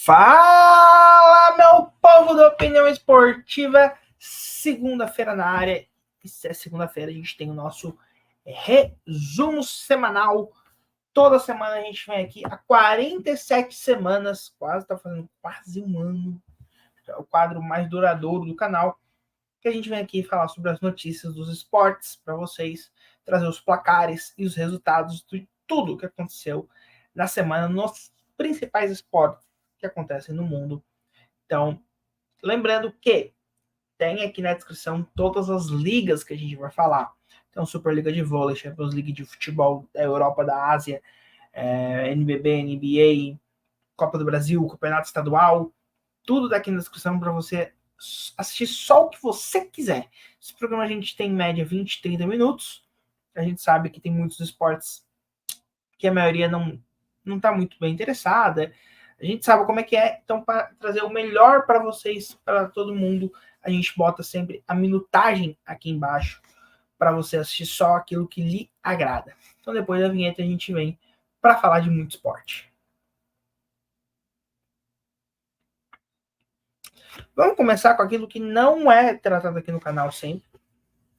Fala, meu povo da opinião esportiva! Segunda-feira na área. Segunda-feira a gente tem o nosso resumo semanal. Toda semana a gente vem aqui há 47 semanas, tá fazendo quase um ano. É o quadro mais duradouro do canal, que a gente vem aqui falar sobre as notícias dos esportes para vocês, trazer os placares e os resultados de tudo que aconteceu na semana nos principais esportes que acontecem no mundo. Então, lembrando que tem aqui na descrição todas as ligas que a gente vai falar. Então, Superliga de Vôlei, Champions League de Futebol da Europa, da Ásia, NBB, NBA, Copa do Brasil, Campeonato Estadual, tudo daqui na descrição para você assistir só o que você quiser. Esse programa a gente tem em média 20, 30 minutos. A gente sabe que tem muitos esportes que a maioria não está muito bem interessada. A gente sabe como é que é. Então, para trazer o melhor para vocês, para todo mundo, a gente bota sempre a minutagem aqui embaixo para você assistir só aquilo que lhe agrada. Então, depois da vinheta, a gente vem para falar de muito esporte. Vamos começar com aquilo que não é tratado aqui no canal sempre,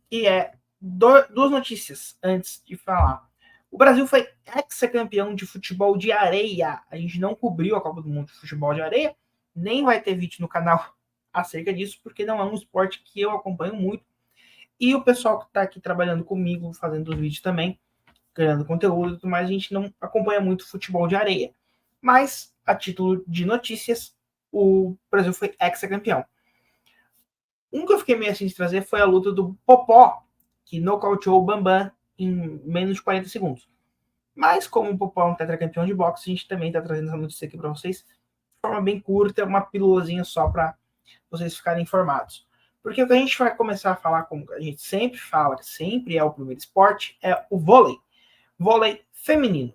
que é duas notícias antes de falar. O Brasil foi ex-campeão de futebol de areia. A gente não cobriu a Copa do Mundo de futebol de areia, nem vai ter vídeo no canal acerca disso, porque não é um esporte que eu acompanho muito. E o pessoal que está aqui trabalhando comigo, fazendo os vídeos também, criando conteúdo e tudo mais, a gente não acompanha muito futebol de areia. Mas, a título de notícias, o Brasil foi ex-campeão. Um que eu fiquei meio assim de trazer foi a luta do Popó, que nocauteou o Bambam em menos de 40 segundos. Mas como o Popó é um tetracampeão de boxe, a gente também está trazendo essa notícia aqui para vocês de forma bem curta, uma pílulazinha só para vocês ficarem informados. Porque o que a gente vai começar a falar, como a gente sempre fala, que sempre é o primeiro esporte, é o vôlei. Vôlei feminino.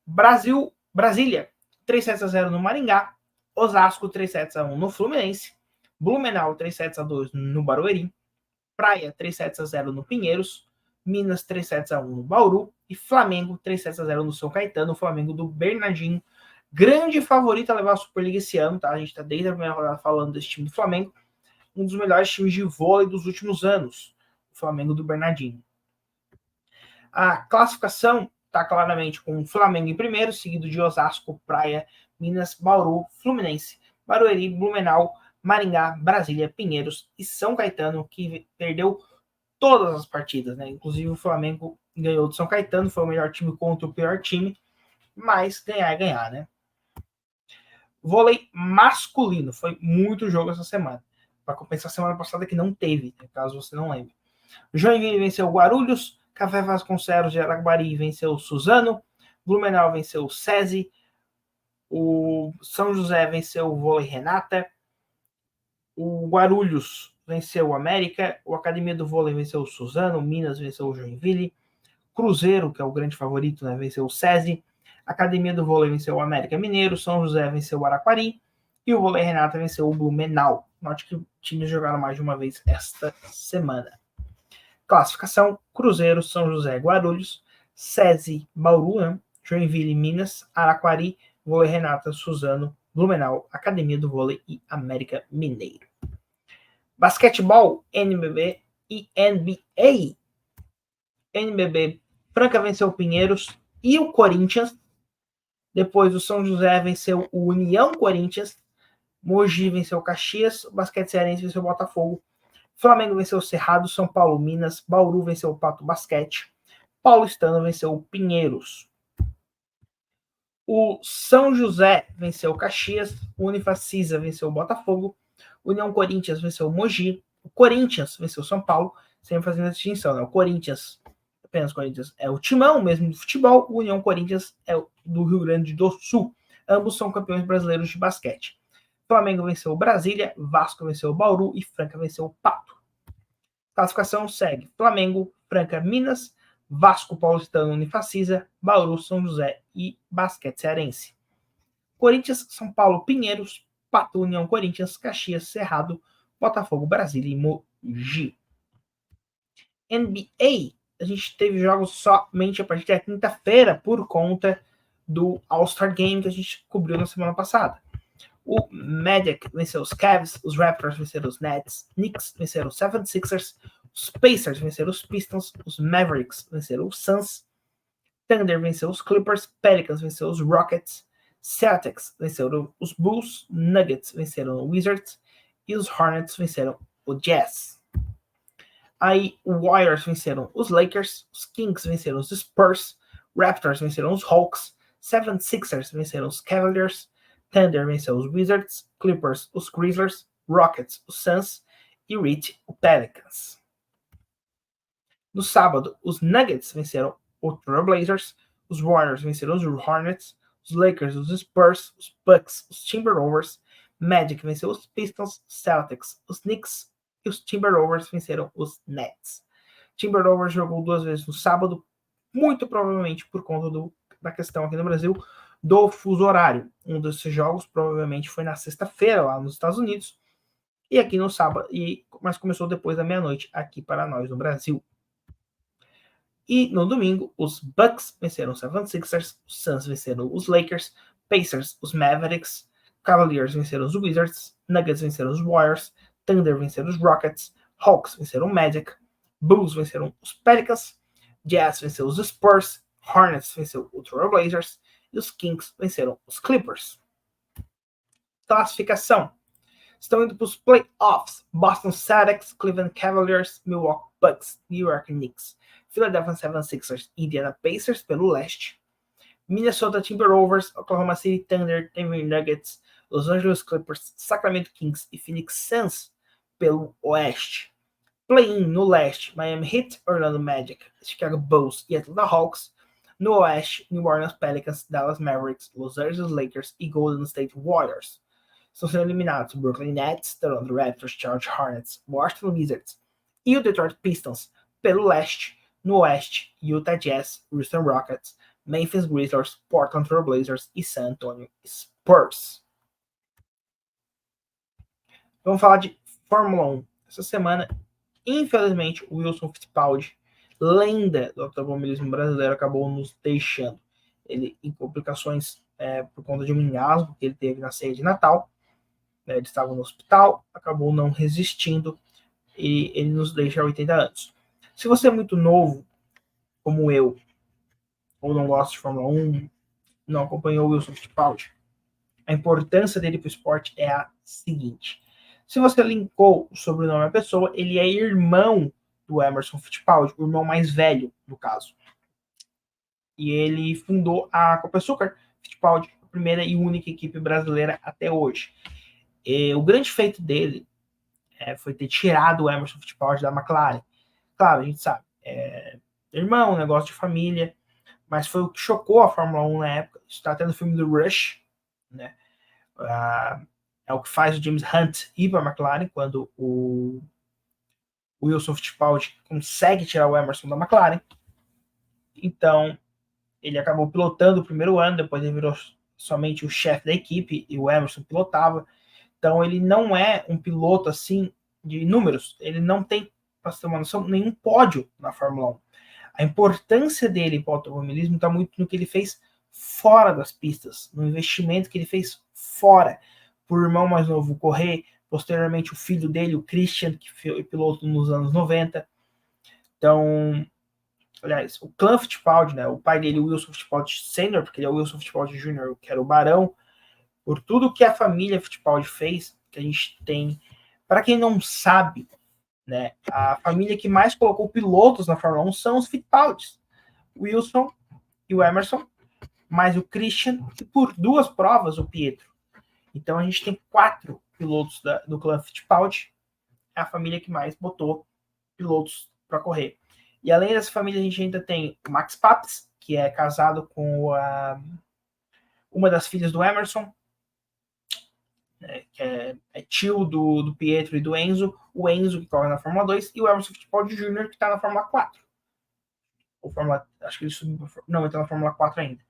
Brasília, 3-0 no Maringá. Osasco, 3-1 no Fluminense. Blumenau, 3-2 no Barueri. Praia, 3-0 no Pinheiros. Minas, 3-1 no Bauru. E Flamengo, 3-0 no São Caetano. O Flamengo do Bernardinho. Grande favorito a levar a Superliga esse ano, tá? A gente tá desde a primeira rodada falando desse time do Flamengo. Um dos melhores times de vôlei dos últimos anos. O Flamengo do Bernardinho. A classificação está claramente com o Flamengo em primeiro, seguido de Osasco, Praia, Minas, Bauru, Fluminense, Barueri, Blumenau, Maringá, Brasília, Pinheiros e São Caetano, que perdeu todas as partidas, né? Inclusive o Flamengo ganhou do São Caetano, foi o melhor time contra o pior time, mas ganhar é ganhar, né? Vôlei masculino, foi muito jogo essa semana. Para compensar a semana passada que não teve, né? Caso você não lembre. Joinville venceu o Guarulhos, Café Vasconcelos de Araguari venceu o Suzano, Blumenau venceu o SESI, o São José venceu o Vôlei Renata, o Guarulhos venceu o América, o Academia do Vôlei venceu o Suzano, Minas venceu o Joinville, Cruzeiro, que é o grande favorito, né, venceu o SESI, Academia do Vôlei venceu o América Mineiro, São José venceu o Araquari e o Vôlei Renata venceu o Blumenau. Note que times jogaram mais de uma vez esta semana. Classificação: Cruzeiro, São José, Guarulhos, SESI, Bauru, Joinville, Minas, Araquari, Vôlei Renata, Suzano, Blumenau, Academia do Vôlei e América Mineiro. Basquetebol, NBB e NBA. NBB, Franca venceu o Pinheiros e o Corinthians. Depois o São José venceu o União Corinthians. Mogi venceu o Caxias. O Basquete Cearense venceu o Botafogo. Flamengo venceu o Cerrado, São Paulo, Minas, Bauru venceu o Pato Basquete, Paulistano venceu o Pinheiros. O São José venceu o Caxias, o Unifacisa venceu o Botafogo, União Corinthians venceu o Mogi, o Corinthians venceu o São Paulo, sempre fazendo a distinção, né? O Corinthians, apenas Corinthians, é o timão mesmo do futebol, o União Corinthians é do Rio Grande do Sul. Ambos são campeões brasileiros de basquete. Flamengo venceu o Brasília, Vasco venceu o Bauru e Franca venceu o Pato. Classificação segue: Flamengo, Franca, Minas, Vasco, Paulistano, Unifacisa, Bauru, São José e Basquete Cearense. Corinthians, São Paulo, Pinheiros, Pato, União Corinthians, Caxias, Cerrado, Botafogo, Brasília e Mogi. NBA, a gente teve jogos somente a partir da quinta-feira por conta do All-Star Game que a gente cobriu na semana passada. O Magic venceu os Cavs, os Raptors venceram os Nets, Knicks venceram os 76ers, os Pacers venceram os Pistons, os Mavericks venceram os Suns, Thunder venceu os Clippers, Pelicans venceu os Rockets, Celtics venceram os Bulls, Nuggets venceram os Wizards e os Hornets venceram o Jazz. Aí o Warriors venceram os Lakers, os Kings venceram os Spurs, Raptors venceram os Hawks, 76ers venceram os Cavaliers, Thunder venceu os Wizards, Clippers os Grizzlies, Rockets os Suns e Heat o Pelicans. No sábado, os Nuggets venceram os Trailblazers, os Warriors venceram os Hornets, os Lakers os Spurs, os Bucks os Timberwolves, Magic venceu os Pistons, Celtics os Knicks e os Timberwolves venceram os Nets. Timberwolves jogou 2 vezes no sábado, muito provavelmente por conta da questão aqui no Brasil do fuso horário. Um desses jogos provavelmente foi na sexta-feira lá nos Estados Unidos e aqui no sábado, mas começou depois da meia-noite aqui para nós no Brasil. E no domingo, os Bucks venceram os 76ers, os Suns venceram os Lakers, Pacers os Mavericks, Cavaliers venceram os Wizards, Nuggets venceram os Warriors, Thunder venceram os Rockets, Hawks venceram o Magic, Bulls venceram os Pelicans, Jazz venceu os Spurs, Hornets venceu os Trailblazers e os Kings venceram os Clippers. Classificação. Estão indo para os playoffs. Boston Celtics, Cleveland Cavaliers, Milwaukee Bucks, New York Knicks, Philadelphia 76ers, Indiana Pacers pelo leste, Minnesota Timberwolves, Oklahoma City Thunder, Denver Nuggets, Los Angeles Clippers, Sacramento Kings e Phoenix Suns pelo oeste. Play-in no leste, Miami Heat, Orlando Magic, Chicago Bulls e Atlanta Hawks. No oeste, New Orleans Pelicans, Dallas Mavericks, Los Angeles Lakers e Golden State Warriors. Estão sendo eliminados Brooklyn Nets, Toronto Raptors, Charlotte Hornets, Washington Wizards e o Detroit Pistons pelo leste. No oeste, Utah Jazz, Houston Rockets, Memphis Grizzlies, Portland Trail Blazers e San Antonio Spurs. Vamos falar de Fórmula 1. Essa semana, infelizmente, o Wilson Fittipaldi, lenda do automobilismo brasileiro, acabou nos deixando. Ele, em complicações por conta de um engasgo que ele teve na ceia de Natal, ele estava no hospital, acabou não resistindo e ele nos deixa aos 80 anos. Se você é muito novo, como eu, ou não gosta de Fórmula 1, não acompanhou o Wilson Fittipaldi, a importância dele para o esporte é a seguinte. Se você linkou o sobrenome da pessoa, ele é irmão do Emerson Fittipaldi, o irmão mais velho, no caso. E ele fundou a Copa-Açúcar Fittipaldi, a primeira e única equipe brasileira até hoje. E o grande feito dele foi ter tirado o Emerson Fittipaldi da McLaren. Claro, a gente sabe, irmão, negócio de família, mas foi o que chocou a Fórmula 1 na época. Está tendo o filme do Rush, né? É o que faz o James Hunt ir para a McLaren quando o Wilson Fittipaldi consegue tirar o Emerson da McLaren. Então, ele acabou pilotando o primeiro ano, depois ele virou somente o chefe da equipe e o Emerson pilotava. Então, ele não é um piloto assim de números. Ele não tem, para você ter uma noção, nenhum pódio na Fórmula 1. A importância dele para o automobilismo está muito no que ele fez fora das pistas, no investimento que ele fez fora. Por irmão mais novo correr, posteriormente o filho dele, o Christian, que foi piloto nos anos 90. Então, aliás, o clã Fittipaldi, né, o pai dele, o Wilson Fittipaldi Sr., porque ele é o Wilson Fittipaldi Jr., que era o barão, por tudo que a família Fittipaldi fez, que a gente tem. Para quem não sabe, né, a família que mais colocou pilotos na Fórmula 1 são os Fittipaldis. O Wilson e o Emerson, mais o Christian, e por 2 provas o Pietro. Então a gente tem 4 pilotos do clã Fittipaldi, é a família que mais botou pilotos para correr. E além dessa família, a gente ainda tem o Max Papes, que é casado com uma das filhas do Emerson, que é tio do Pietro e do Enzo, o Enzo, que corre na Fórmula 2, e o Emerson Fittipaldi Jr., que está na Fórmula 4. Acho que ele subiu, não, ele está na Fórmula 4 ainda.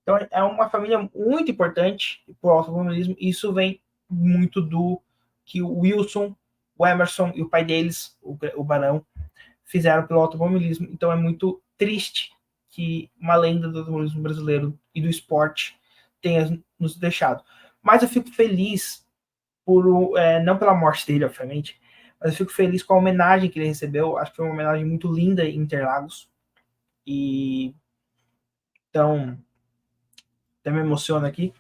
Então é uma família muito importante para o automobilismo, e isso vem muito do que o Wilson, o Emerson e o pai deles, o Barão, fizeram pelo automobilismo. Então é muito triste que uma lenda do automobilismo brasileiro e do esporte tenha nos deixado. Mas eu fico feliz não pela morte dele, obviamente, mas eu fico feliz com a homenagem que ele recebeu. Acho que foi uma homenagem muito linda em Interlagos. E então, até me emociona aqui,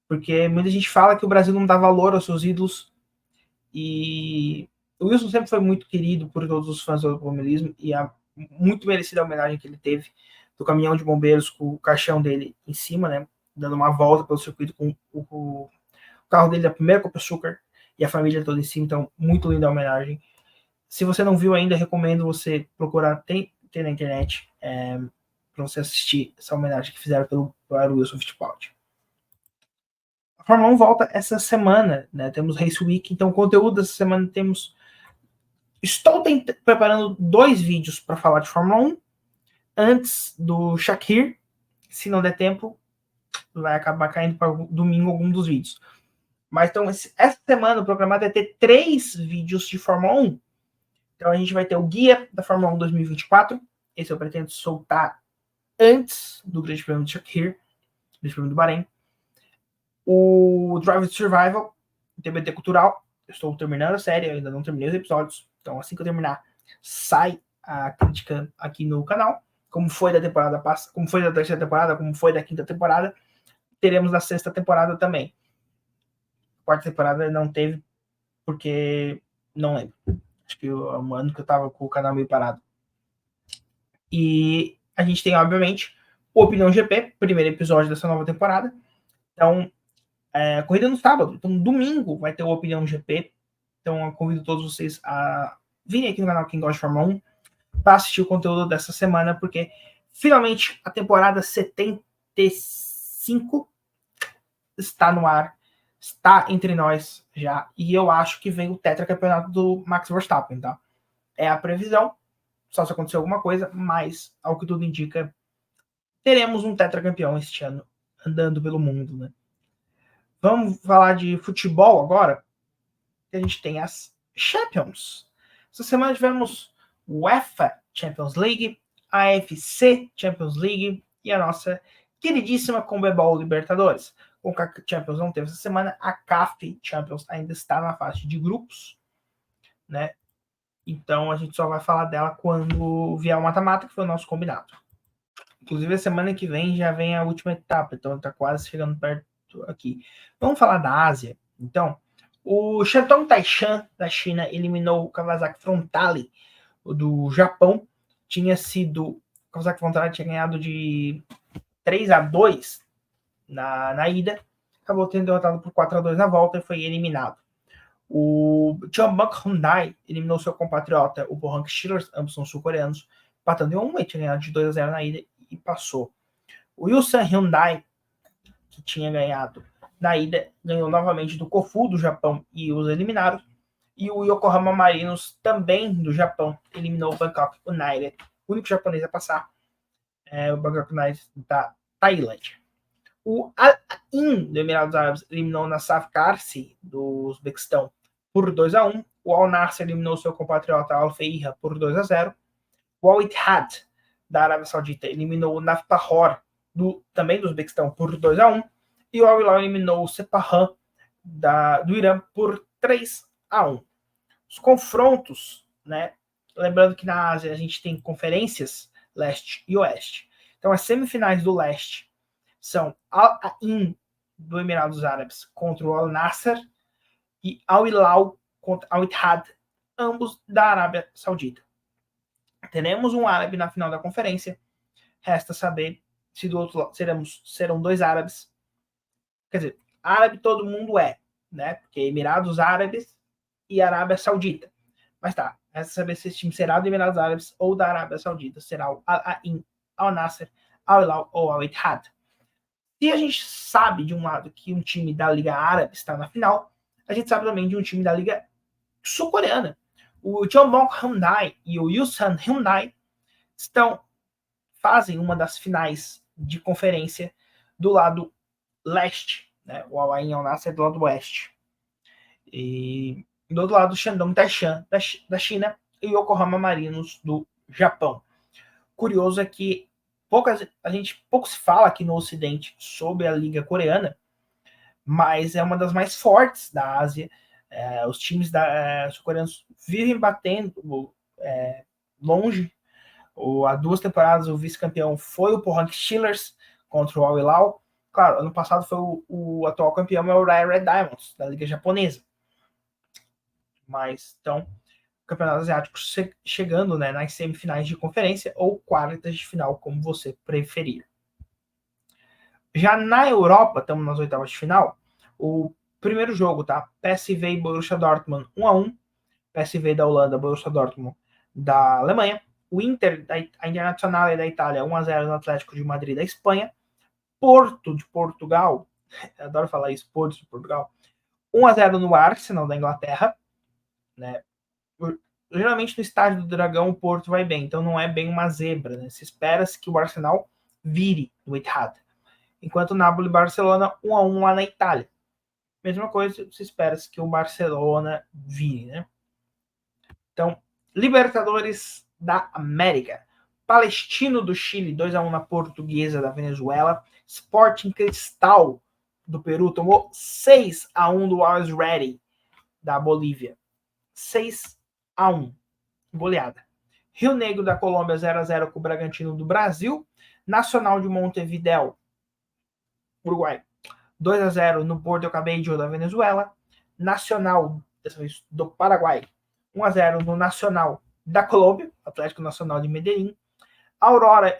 porque muita gente fala que o Brasil não dá valor aos seus ídolos. E o Wilson sempre foi muito querido por todos os fãs do automobilismo e a muito merecida a homenagem que ele teve do caminhão de bombeiros com o caixão dele em cima, né? Dando uma volta pelo circuito com o carro dele da primeira Copa Açúcar e a família toda em cima. Então, muito linda a homenagem. Se você não viu ainda, recomendo você procurar, tem na internet, para você assistir essa homenagem que fizeram pelo Wilson Fittipaldi. A Fórmula 1 volta essa semana, né? Temos Race Week, então o conteúdo dessa semana temos. Estou preparando 2 vídeos para falar de Fórmula 1 antes do Shakir. Se não der tempo, vai acabar caindo para domingo algum dos vídeos. Mas então, essa semana o programado é ter 3 vídeos de Fórmula 1. Então a gente vai ter o guia da Fórmula 1 2024. Esse eu pretendo soltar antes do Grande Prêmio de Shakir, Grande Prêmio do Bahrein. O Drive to Survival, o TBT Cultural. Eu estou terminando a série, eu ainda não terminei os episódios. Então assim que eu terminar, sai a crítica aqui no canal. Como foi da temporada passada, como foi da terceira temporada, como foi da quinta temporada. Teremos na sexta temporada também. A quarta temporada não teve, porque não lembro. Acho que um ano que eu tava com o canal meio parado. E a gente tem, obviamente, o Opinião GP, primeiro episódio dessa nova temporada. Então, corrida no sábado. Então, domingo vai ter o Opinião GP. Então, eu convido todos vocês a virem aqui no canal Quem Gosta de Fórmula 1 para assistir o conteúdo dessa semana, porque finalmente a temporada 75 está no ar, está entre nós já, e eu acho que vem o tetracampeonato do Max Verstappen, tá? É a previsão, só se acontecer alguma coisa, mas, ao que tudo indica, teremos um tetracampeão este ano andando pelo mundo, né? Vamos falar de futebol agora. A gente tem as Champions. Essa semana tivemos UEFA Champions League, a AFC Champions League e a nossa queridíssima Conmebol Libertadores. O Champions não teve essa semana, a CAF Champions ainda está na fase de grupos, né? Então a gente só vai falar dela quando vier o mata-mata, que foi o nosso combinado. Inclusive, a semana que vem já vem a última etapa, então está quase chegando perto aqui. Vamos falar da Ásia. Então, o Shandong Taishan da China eliminou o Kawasaki Frontale do Japão. Tinha sido. O Kawasaki Frontale tinha ganhado de 3-2 na ida. Acabou tendo derrotado por 4-2 na volta e foi eliminado. O Jeonbuk Hyundai eliminou seu compatriota, o Pohang Steelers, ambos são sul-coreanos, empatando em 1 e tinha ganhado de 2-0 na ida e passou. O Ulsan Hyundai, que tinha ganhado na ida, ganhou novamente do Kofu do Japão e os eliminaram. E o Yokohama Marinos, também do Japão, eliminou o Bangkok United. O único japonês a passar é o Bangkok United da Tailândia. O Al-Ain do Emirados Árabes eliminou o Nassaf Karsi do Uzbequistão por 2-1. O Al-Nassr eliminou seu compatriota Al-Feiha por 2-0. O Al-Ittihad da Arábia Saudita eliminou o Naftahor também do Uzbequistão por 2-1. E o Al-Hilal eliminou o Sepahan do Irã por 3-1. Os confrontos, né? Lembrando que na Ásia a gente tem conferências leste e oeste. Então as semifinais do leste são Al-Ain do Emirados Árabes contra o Al-Nassr e Al-Hilal contra Al-Ittihad, ambos da Arábia Saudita. Teremos um árabe na final da conferência. Resta saber se do outro lado serão 2 árabes. Quer dizer, árabe todo mundo é, né? Porque Emirados Árabes e Arábia Saudita. Mas tá, resta saber se esse time será do Emirados Árabes ou da Arábia Saudita. Será o Al-Ain, Al-Nassr, Al-Hilal ou Al-Ittihad. Se a gente sabe de um lado que um time da Liga Árabe está na final, a gente sabe também de um time da Liga Sul-Coreana. O Jeonbuk Hyundai e o Ulsan Hyundai fazem uma das finais de conferência do lado leste, né? O Al-Ain e Al-Nassr do lado oeste. E do outro lado, o Shandong Taishan da China e o Yokohama Marinos do Japão. Curioso é que pouco se fala aqui no Ocidente sobre a Liga Coreana, mas é uma das mais fortes da Ásia. Os times sul-coreanos vivem batendo longe. Há 2 temporadas o vice-campeão foi o Pohang Steelers contra o Al Hilal. Claro, ano passado foi o atual campeão é o Red Diamonds, da Liga Japonesa. Mas, então, campeonato asiático chegando, né, nas semifinais de conferência ou quartas de final, como você preferir. Já na Europa, estamos nas oitavas de final, o primeiro jogo, tá? PSV e Borussia Dortmund 1-1. PSV da Holanda, Borussia Dortmund da Alemanha. O Inter, a Internacional da Itália, 1-0 no Atlético de Madrid da Espanha. Porto de Portugal, adoro falar isso, Porto de Portugal, 1-0 no Arsenal da Inglaterra, né? Geralmente no estádio do Dragão o Porto vai bem, então não é bem uma zebra, né? Se espera-se que o Arsenal vire no Etihad. Enquanto o Napoli e Barcelona 1-1 lá na Itália. Mesma coisa, se espera-se que o Barcelona vire, né? Então, Libertadores da América. Palestino do Chile, 2-1 na Portuguesa da Venezuela. Sporting Cristal do Peru tomou 6-1 do Always Ready da Bolívia. 6-1. Goleada. Rio Negro da Colômbia 0-0 com o Bragantino do Brasil. Nacional de Montevidéu, Uruguai, 2-0 no Porto Cabello da Venezuela. Nacional do Paraguai, 1-0 no Nacional da Colômbia, Atlético Nacional de Medellín. Aurora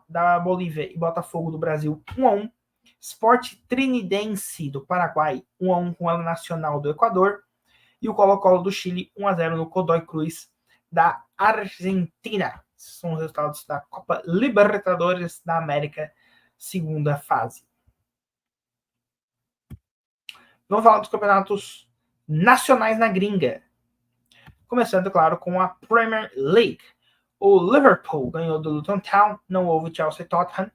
da Bolívia e Botafogo do Brasil, 1-1. Sport Trinidense do Paraguai, 1-1 com o Nacional do Equador. E o Colo-Colo do Chile, 1-0 no Godoy Cruz da Argentina. Esses são os resultados da Copa Libertadores da América, segunda fase. Vamos falar dos campeonatos nacionais na gringa. Começando, claro, com a Premier League. O Liverpool ganhou do Luton Town, não houve Chelsea e Tottenham.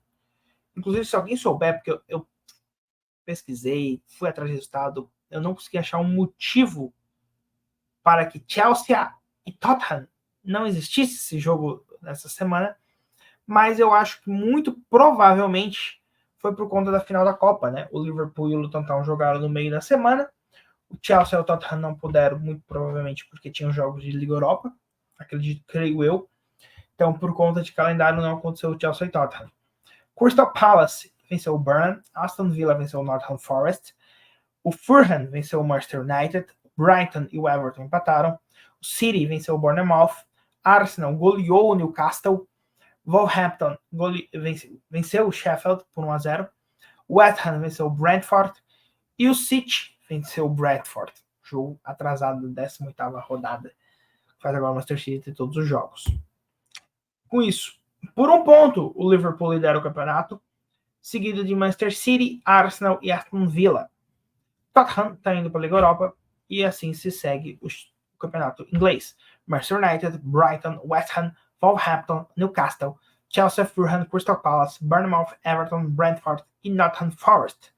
Inclusive, se alguém souber, porque eu pesquisei, fui atrás do resultado, eu não consegui achar um motivo para que Chelsea e Tottenham não existisse esse jogo nessa semana, mas eu acho que muito provavelmente foi por conta da final da Copa, né? O Liverpool e o Luton Town jogaram no meio da semana, o Chelsea e o Tottenham não puderam, muito provavelmente porque tinham jogos de Liga Europa, acredito, creio eu. Então, por conta de calendário, não aconteceu o Chelsea e Tottenham. Crystal Palace venceu o Burnham, Aston Villa venceu o Nottingham Forest, o Fulham venceu o Manchester United, Brighton e o Everton empataram, o City venceu o Bournemouth, Arsenal goleou o Newcastle, Wolverhampton venceu o Sheffield por 1-0, West Ham venceu o Brentford e o City venceu o Bradford. Jogo atrasado da 18ª rodada. Faz agora o Manchester City ter todos os jogos. Com isso, por 1 ponto, o Liverpool lidera o campeonato, seguido de Manchester City, Arsenal e Aston Villa. Tottenham está indo para a Liga Europa e assim se segue o campeonato inglês. Manchester United, Brighton, West Ham, Wolverhampton, Newcastle, Chelsea, Fulham, Crystal Palace, Bournemouth, Everton, Brentford e Nottingham Forest.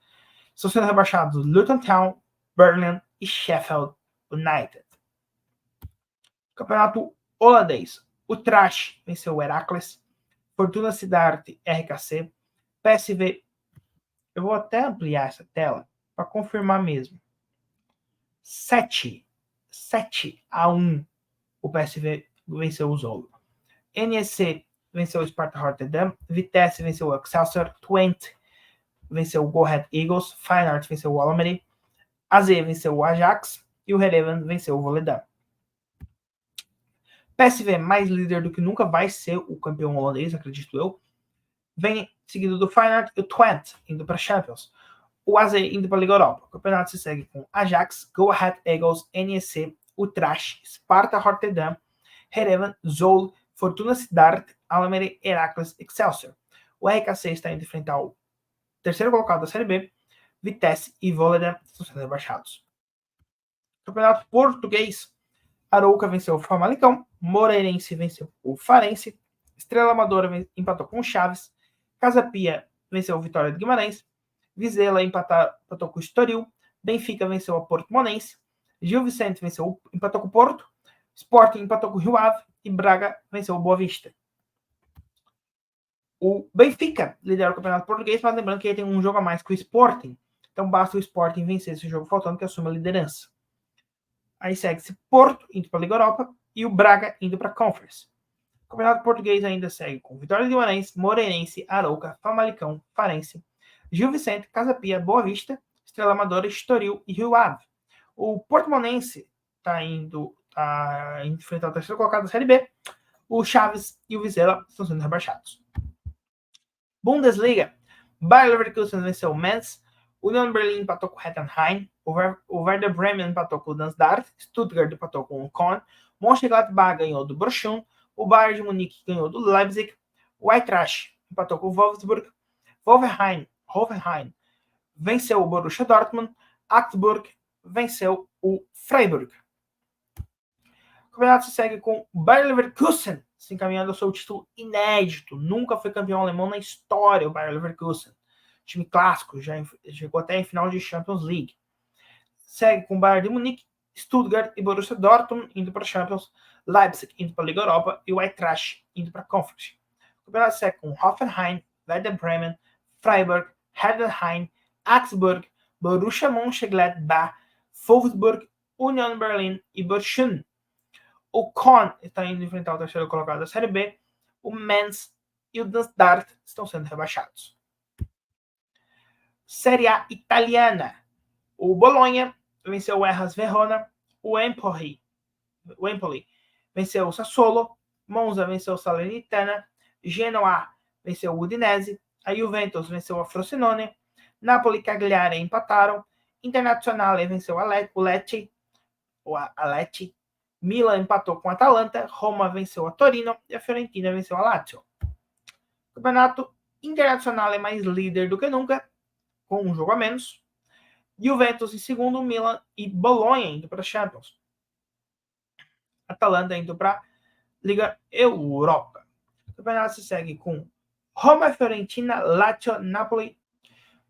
Estão sendo rebaixados Luton Town, Burnley e Sheffield United. Campeonato holandês. O Trash venceu o Heracles, Fortuna Sittard RKC, PSV. Eu vou até ampliar essa tela para confirmar mesmo. 7-1 o PSV venceu o Zolo. NEC venceu o Sparta Rotterdam, Vitesse venceu o Excelsior, Twente venceu o Go Ahead Eagles, Feyenoord venceu o Almere, AZ venceu o Ajax e o Heerenveen venceu o Volendam. PSV, mais líder do que nunca, vai ser o campeão holandês, acredito eu. Vem seguido do Feyenoord e o Twente indo para Champions. O AZ indo para a Liga Europa. O campeonato se segue com Ajax, Go Ahead Eagles, NEC, Utrecht, Sparta Rotterdam, Heerenveen, Zwolle, Fortuna Sittard, Almere, Heracles, Excelsior. O RKC está indo enfrentar o terceiro colocado da Série B, Vitesse e Volendam estão sendo rebaixados. Campeonato português. Arouca venceu o Famalicão, Moreirense venceu o Farense, Estrela Amadora empatou com o Chaves, Casa Pia venceu o Vitória de Guimarães, Vizela empatou com o Estoril, Benfica venceu a Portimonense, Gil Vicente empatou com o Porto, Sporting empatou com o Rio Ave e Braga venceu o Boa Vista. O Benfica lidera o campeonato português, mas lembrando que ele tem um jogo a mais que o Sporting. Então basta o Sporting vencer esse jogo faltando que assume a liderança. Aí segue-se Porto indo para a Liga Europa e o Braga indo para a Conference. O Campeonato Português ainda segue com Vitória de Guimarães, Moreirense, Arouca, Famalicão, Farense, Gil Vicente, Casa Pia, Boa Vista, Estrela Amadora, Estoril e Rio Ave. O Portimonense está indo enfrentar o terceiro colocado da Série B. O Chaves e o Vizela estão sendo rebaixados. Bundesliga. Bayer Leverkusen venceu o Mainz. Union Berlin empatou com o Heidenheim. O Werder Bremen empatou com o Darmstadt. Stuttgart empatou com o Köln. Mönchengladbach ganhou do Bochum. O Bayern de Munique ganhou do Leipzig. O Eintracht empatou com o Wolfsburg. Hoffenheim venceu o Borussia Dortmund. Augsburg venceu o Freiburg. O campeonato se segue com o Bayer Leverkusen se encaminhando ao seu título inédito. Nunca foi campeão alemão na história o Bayer Leverkusen. Time clássico, já chegou até em final de Champions League. Segue com o Bayern de Munique, Stuttgart e Borussia Dortmund indo para a Champions, Leipzig indo para a Liga Europa e o Eintracht indo para a Conference. O campeonato segue com Hoffenheim, Werder Bremen, Freiburg, Heidenheim, Augsburg, Borussia Mönchengladbach, Wolfsburg, Union Berlin e Bochum. O Köln está indo enfrentar o terceiro colocado da Série B. O Mainz e o Darmstadt estão sendo rebaixados. Série A italiana. O Bologna venceu o Hellas Verona. O Empoli venceu o Sassuolo. Monza venceu o Salernitana. Genoa venceu o Udinese. A Juventus venceu a Frosinone. Napoli e Cagliari empataram. Internazionale venceu o Lecce. Milan empatou com a Atalanta, Roma venceu a Torino e a Fiorentina venceu a Lazio. O campeonato internacional é mais líder do que nunca, com um jogo a menos. Juventus em segundo, Milan e Bolonha indo para a Champions. Atalanta indo para a Liga Europa. O campeonato se segue com Roma, Fiorentina, Lazio, Napoli,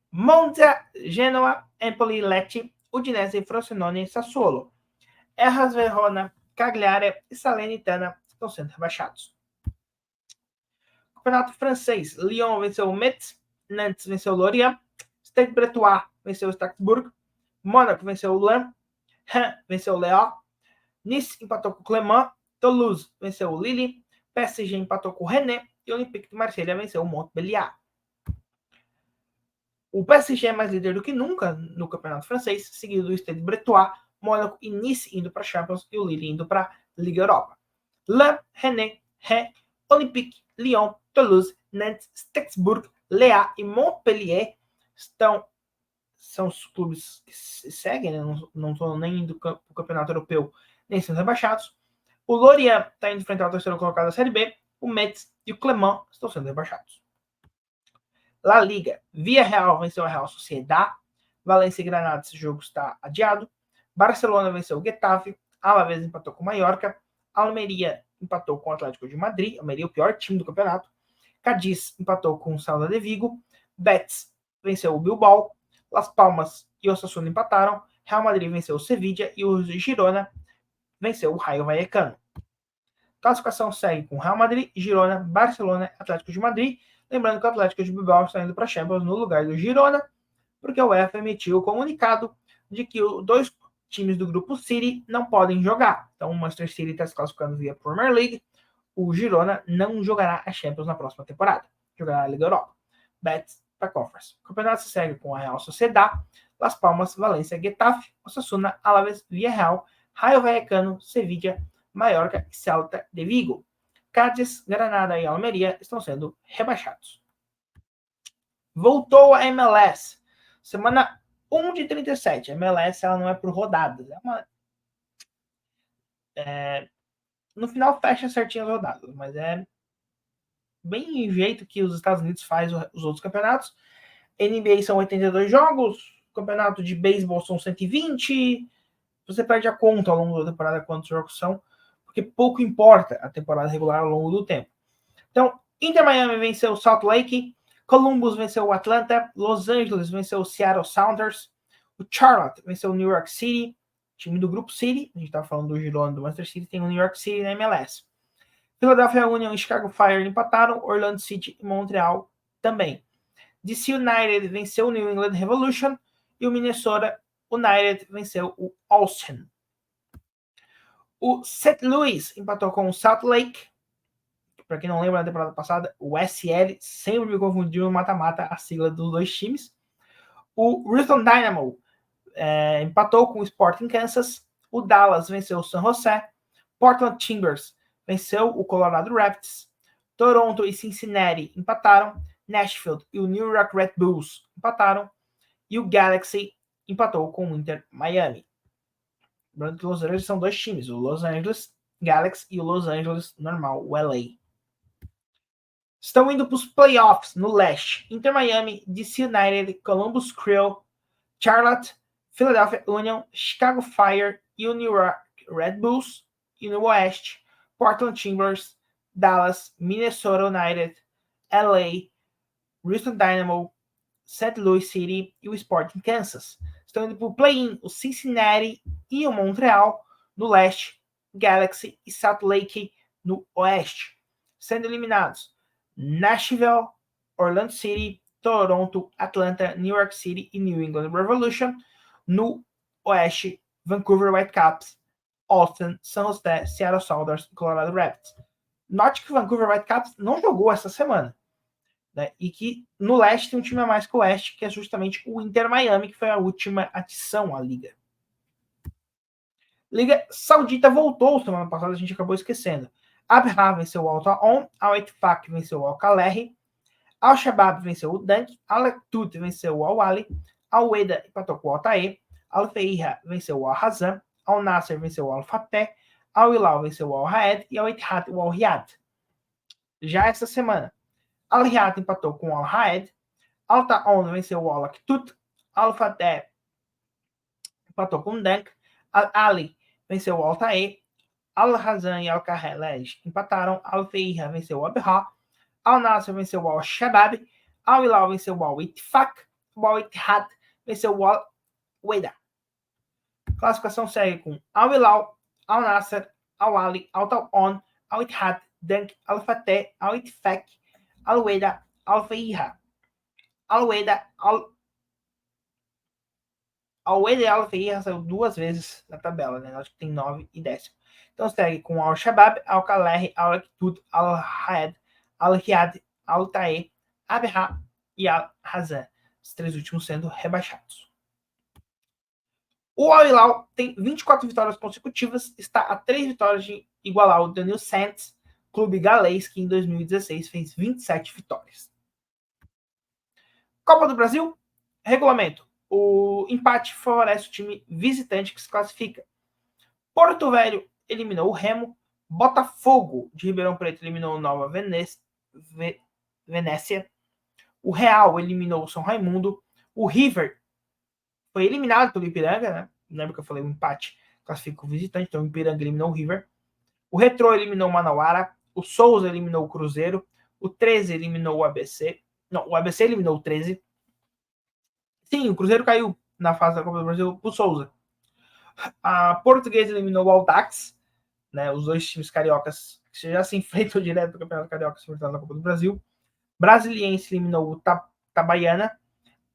Monza, Genoa, Empoli, Lecce, Udinese, Frosinone e Sassuolo. Hellas Verona, Cagliari e Salernitana estão sendo rebaixados. Campeonato francês. Lyon venceu o Metz. Nantes venceu o Lorient. Stade Bretois venceu o Strasbourg. Mônaco venceu o Lens. Rennes venceu o Lyon. Nice empatou com o Clermont. Toulouse venceu o Lille. PSG empatou com o Rennes. E o Olympique de Marselha venceu o Montpellier. O PSG é mais líder do que nunca no campeonato francês, seguido do Stade Bretois, Mônaco e Nice indo para a Champions e o Lille indo para a Liga Europa. Lens, Rennes, Olympique, Lyon, Toulouse, Nantes, Strasbourg, Lyon e Montpellier são os clubes que se seguem, né? Não estão nem indo para o campeonato europeu, nem sendo rebaixados. O Lorient está indo enfrentar o terceiro colocado da Série B, o Metz e o Clermont estão sendo rebaixados. La Liga, Villarreal venceu a Real Sociedad, Valência e Granada, esse jogo está adiado. Barcelona venceu o Getafe, Alavés empatou com o Mallorca, Almeria empatou com o Atlético de Madrid, Almeria é o pior time do campeonato. Cádiz empatou com o Celta de Vigo, Betis venceu o Bilbao, Las Palmas e Osasuna empataram, Real Madrid venceu o Sevilla e o Girona venceu o Rayo Vallecano. Classificação segue com Real Madrid, Girona, Barcelona, Atlético de Madrid. Lembrando que o Atlético de Bilbao está indo para a Champions no lugar do Girona, porque o UEFA emitiu o comunicado de que os dois times do grupo City não podem jogar. Então o Manchester City está se classificando via Premier League. O Girona não jogará a Champions na próxima temporada. Jogará a Liga Europa. Betis para a Conference. O campeonato se segue com a Real Sociedad, Las Palmas, Valência, Getafe, Osasuna, Alavés, Villarreal, Rayo Vallecano, Sevilla, Mallorca e Celta de Vigo. Cádiz, Granada e Almeria estão sendo rebaixados. Voltou a MLS. Semana 1 de 37. A MLS ela não é por rodadas. No final fecha certinho as rodadas, mas é bem o jeito que os Estados Unidos faz os outros campeonatos. NBA são 82 jogos, campeonato de beisebol são 120. Você perde a conta ao longo da temporada quantos jogos são, porque pouco importa a temporada regular ao longo do tempo. Então, Inter Miami venceu o Salt Lake, Columbus venceu o Atlanta, Los Angeles venceu o Seattle Sounders, o Charlotte venceu o New York City, time do grupo City, a gente estava falando do Girona do Manchester City, tem o New York City na MLS. Philadelphia Union e Chicago Fire empataram, Orlando City e Montreal também. DC United venceu o New England Revolution E o Minnesota United venceu o Austin. O St. Louis empatou com o Salt Lake. Para quem não lembra da temporada passada, o SL sempre me confundiu no mata-mata a sigla dos dois times. O Houston Dynamo empatou com o Sporting Kansas. O Dallas venceu o San José. Portland Timbers venceu o Colorado Rapids. Toronto e Cincinnati empataram. Nashville e o New York Red Bulls empataram. E o Galaxy empatou com o Inter Miami. Lembrando que Los Angeles são dois times, o Los Angeles Galaxy e o Los Angeles normal, o LA. Estão indo para os playoffs no leste. Inter Miami, DC United, Columbus Crew, Charlotte, Philadelphia Union, Chicago Fire e o New York Red Bulls. E no oeste, Portland Timbers, Dallas, Minnesota United, LA, Houston Dynamo, St. Louis City e o Sporting Kansas. Estão indo para o play-in o Cincinnati e o Montreal no leste, Galaxy e Salt Lake no oeste. Sendo eliminados Nashville, Orlando City, Toronto, Atlanta, New York City e New England Revolution. No oeste, Vancouver Whitecaps, Austin, San Jose, Seattle Sounders e Colorado Rapids. Note que o Vancouver Whitecaps não jogou essa semana. Né? E que no leste tem um time a mais que o oeste, que é justamente o Inter Miami, que foi a última adição à liga. Liga Saudita voltou semana passada, a gente acabou esquecendo. Abha venceu o Al-Taon, Al-Ettifaq venceu o Al-Kalehi, Al-Shabaab venceu o Dank, Al-Tut venceu o Al-Wali, Al-Weda empatou com o Al-Tae, Al-Feira venceu o Al-Hazan, Al-Nasser venceu o Al-Fateh, Al-Hilal venceu o Al-Raed e Al-Ittihad o Al-Riyad. Já essa semana, Al-Riyad empatou com o Al-Raed, Al-Taon venceu o Al-Tut, Al-Fateh empatou com o Dank, Al-Ali venceu o Al-Tae, Al-Hazan e Al-Khalej empataram, Al-Feira venceu o Abha, Al-Nasser venceu o Al-Shabaab, Al-Hilal venceu o Al-Ittifaq, o Al-Ittihad venceu o Al-Weda. Classificação segue com Al-Hilal, Al-Nasser, Al-Ali, Al-Taon, Al-Ittihad, Dank, Al-Fateh, Al-Ittifaq, Al-Weda, Al-Feira. Al-Weda, Al-Weda e Al-Feira saiu duas vezes na tabela, né? Acho que tem 9 e 10. Então segue com Al-Shabaab, Al-Kalehi, Al-Tut, Al-Raed, Al-Riyad, Al-Tae, Abha e Al-Hazan. Os três últimos sendo rebaixados. O Al-Hilal tem 24 vitórias consecutivas, está a 3 vitórias de igualar o Daniel Santos, clube galês que em 2016 fez 27 vitórias. Copa do Brasil, regulamento. O empate favorece o time visitante que se classifica. Porto Velho eliminou o Remo, Botafogo de Ribeirão Preto eliminou o Nova Venécia, o Real eliminou o São Raimundo, o River foi eliminado pelo Ipiranga, né? Lembra que eu falei o empate classifica o visitante, então o Ipiranga eliminou o River, o Retrô eliminou o Manauara, o Souza eliminou o Cruzeiro, o 13 eliminou o ABC, não, o ABC eliminou o 13. Sim, o Cruzeiro caiu na fase da Copa do Brasil pro Souza. A Portuguesa eliminou o Audax, né, os dois times cariocas que já se enfrentam direto no Campeonato Carioca se enfrentando na Copa do Brasil. Brasiliense eliminou o Itabaiana,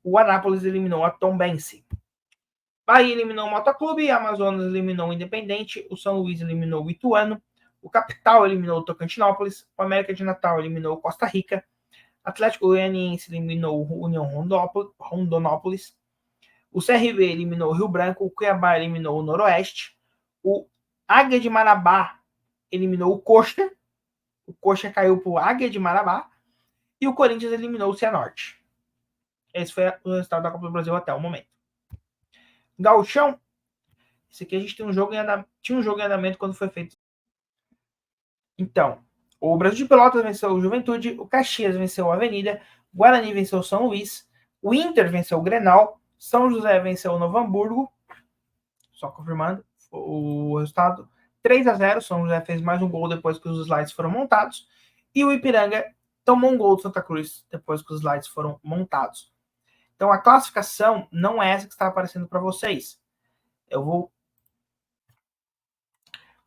o Anápolis eliminou a Tombense. Bahia eliminou o Motoclube, Amazonas eliminou o Independente, o São Luís eliminou o Ituano, o Capital eliminou o Tocantinópolis, o América de Natal eliminou o Costa Rica, Atlético Goianiense eliminou o União Rondonópolis, o CRB eliminou o Rio Branco, o Cuiabá eliminou o Noroeste, o Águia de Marabá eliminou o Coxa caiu para o Águia de Marabá, e o Corinthians eliminou o Cianorte. Esse foi o resultado da Copa do Brasil até o momento. Gauchão, esse aqui a gente tinha um jogo em andamento quando foi feito. Então, o Brasil de Pelotas venceu o Juventude, o Caxias venceu a Avenida, o Guarani venceu o São Luís, o Inter venceu o Grenal, São José venceu o Novo Hamburgo, só confirmando o resultado, 3-0, São José fez mais um gol depois que os slides foram montados, e o Ipiranga tomou um gol do Santa Cruz depois que os slides foram montados. Então a classificação não é essa que está aparecendo para vocês.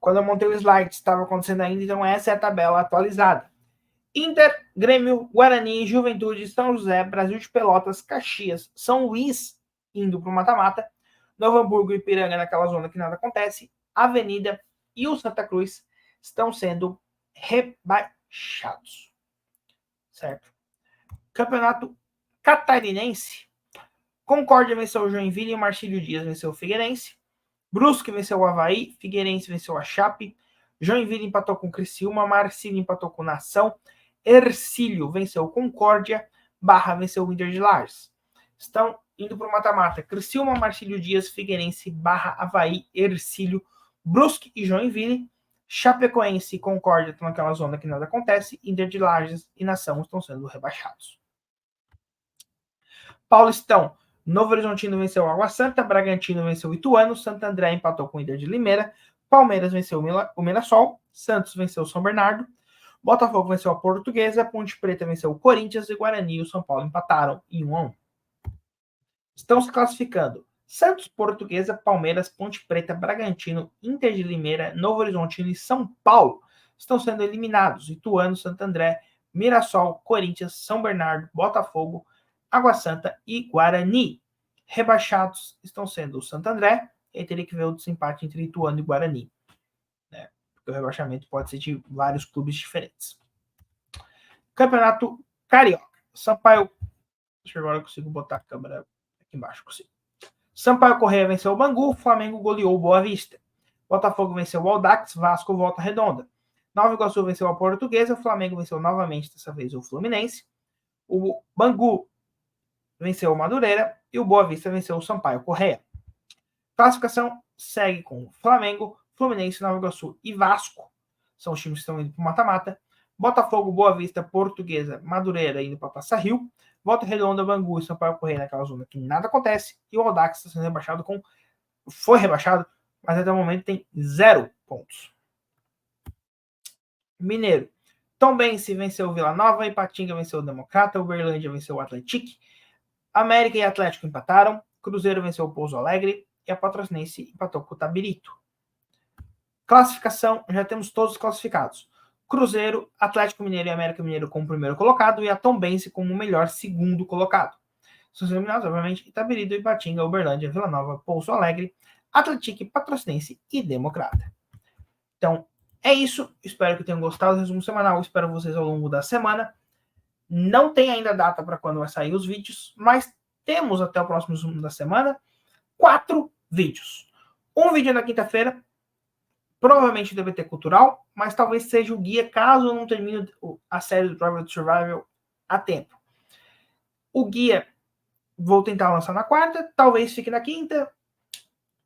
Quando eu montei o slide, estava acontecendo ainda, então essa é a tabela atualizada. Inter, Grêmio, Guarani, Juventude, São José, Brasil de Pelotas, Caxias, São Luís indo para o mata-mata. Novo Hamburgo e Ipiranga naquela zona que nada acontece. Avenida e o Santa Cruz estão sendo rebaixados. Certo? Campeonato Catarinense. Concórdia venceu o Joinville e o Marcílio Dias venceu o Figueirense. Brusque venceu o Avaí. Figueirense venceu a Chape. Joinville empatou com o Criciúma. Marcílio empatou com o Nação. Hercílio venceu o Concórdia. Barra venceu o Inter de Lages. Estão indo para o mata-mata. Criciúma, Marcílio Dias, Figueirense, Barra, Avaí, Hercílio, Brusque e Joinville. Chapecoense e Concórdia estão naquela zona que nada acontece. Inter de Lages e Nação estão sendo rebaixados. Paulistão. Novo Horizontino venceu o Água Santa. Bragantino venceu o Ituano. Santo André empatou com o Inter de Limeira. Palmeiras venceu o Mirassol. Santos venceu o São Bernardo. Botafogo venceu a Portuguesa. Ponte Preta venceu o Corinthians. E Guarani e o São Paulo empataram em 1-1. Estão se classificando Santos, Portuguesa, Palmeiras, Ponte Preta, Bragantino, Inter de Limeira, Novo Horizontino e São Paulo. Estão sendo eliminados Ituano, Santo André, Mirassol, Corinthians, São Bernardo, Botafogo, Água Santa e Guarani. Rebaixados estão sendo o Santo André, e aí teria que ver o desempate entre Ituano e Guarani, né? Porque o rebaixamento pode ser de vários clubes diferentes. Campeonato Carioca. Sampaio. Deixa eu ver se eu consigo botar a câmera aqui embaixo. Consigo. Sampaio Corrêa venceu o Bangu, Flamengo goleou o Boa Vista. Botafogo venceu o Audax, Vasco Volta Redonda. Nova Iguaçu venceu a Portuguesa, o Flamengo venceu novamente, dessa vez o Fluminense. O Bangu venceu o Madureira e o Boa Vista venceu o Sampaio Corrêa. Classificação segue com Flamengo, Fluminense, Nova Iguaçu e Vasco. São os times que estão indo para o mata-mata. Botafogo, Boa Vista, Portuguesa, Madureira indo para Taça Rio. Volta Redonda, Bangu e Sampaio Corrêa naquela zona que nada acontece. E o Audax está sendo rebaixado foi rebaixado, mas até o momento tem 0 pontos. Mineiro. Tombense venceu o Vila Nova, Ipatinga venceu o Democrata, Uberlândia venceu o Atlético, América e Atlético empataram, Cruzeiro venceu o Pouso Alegre e a Patrocinense empatou com o Tabirito. Classificação, já temos todos classificados. Cruzeiro, Atlético Mineiro e América Mineiro como primeiro colocado e a Tombense como o melhor segundo colocado. São eliminados, obviamente, Itabirito, Ipatinga, Uberlândia, Vila Nova, Pouso Alegre, Atlético, Patrocinense e Democrata. Então, é isso. Espero que tenham gostado do resumo semanal. Espero vocês ao longo da semana. Não tem ainda data para quando vai sair os vídeos, mas temos até o próximo resumo da semana 4 vídeos. Um vídeo na quinta-feira, provavelmente do DBT Cultural, mas talvez seja o guia caso eu não termine a série do Drive to Survival a tempo. O guia vou tentar lançar na quarta, talvez fique na quinta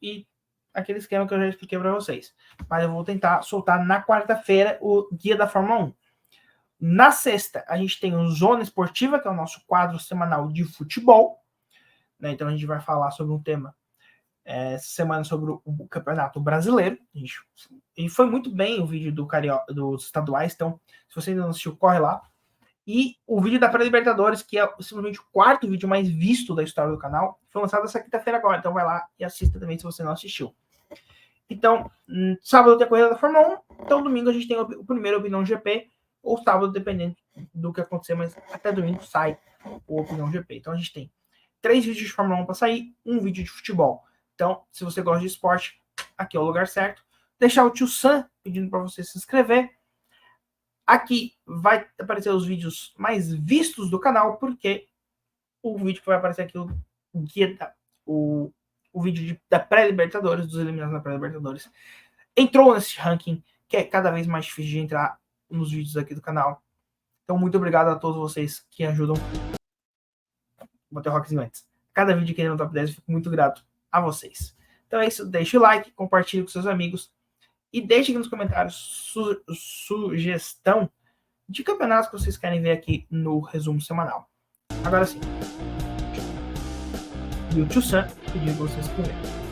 e aquele esquema que eu já expliquei para vocês. Mas eu vou tentar soltar na quarta-feira o guia da Fórmula 1. Na sexta, a gente tem o Zona Esportiva, que é o nosso quadro semanal de futebol, né? Então a gente vai falar sobre um tema essa semana sobre o Campeonato Brasileiro. E foi muito bem o vídeo dos estaduais, então se você ainda não assistiu, corre lá. E o vídeo da Pré-Libertadores, que é simplesmente o 4º vídeo mais visto da história do canal, foi lançado essa quinta-feira agora, então vai lá e assista também se você não assistiu. Então, sábado tem a corrida da Fórmula 1, então domingo a gente tem o primeiro Opinião GP, ou sábado, dependendo do que acontecer, mas até domingo sai o Opinião GP. Então a gente tem 3 vídeos de Fórmula 1 para sair, um vídeo de futebol. Então, se você gosta de esporte, aqui é o lugar certo. Deixar o tio Sam pedindo para você se inscrever. Aqui vai aparecer os vídeos mais vistos do canal, porque o vídeo que vai aparecer aqui, o vídeo da pré-Libertadores, dos eliminados da pré-Libertadores, entrou nesse ranking, que é cada vez mais difícil de entrar nos vídeos aqui do canal. Então, muito obrigado a todos vocês que ajudam. Vou ter rockzinho antes. Cada vídeo que entra no top 10, eu fico muito grato a vocês. Então é isso, deixe o like, compartilhe com seus amigos e deixe aqui nos comentários sugestão de campeonatos que vocês querem ver aqui no resumo semanal. Agora sim. E o tio Sam pediu para vocês se inscreverem.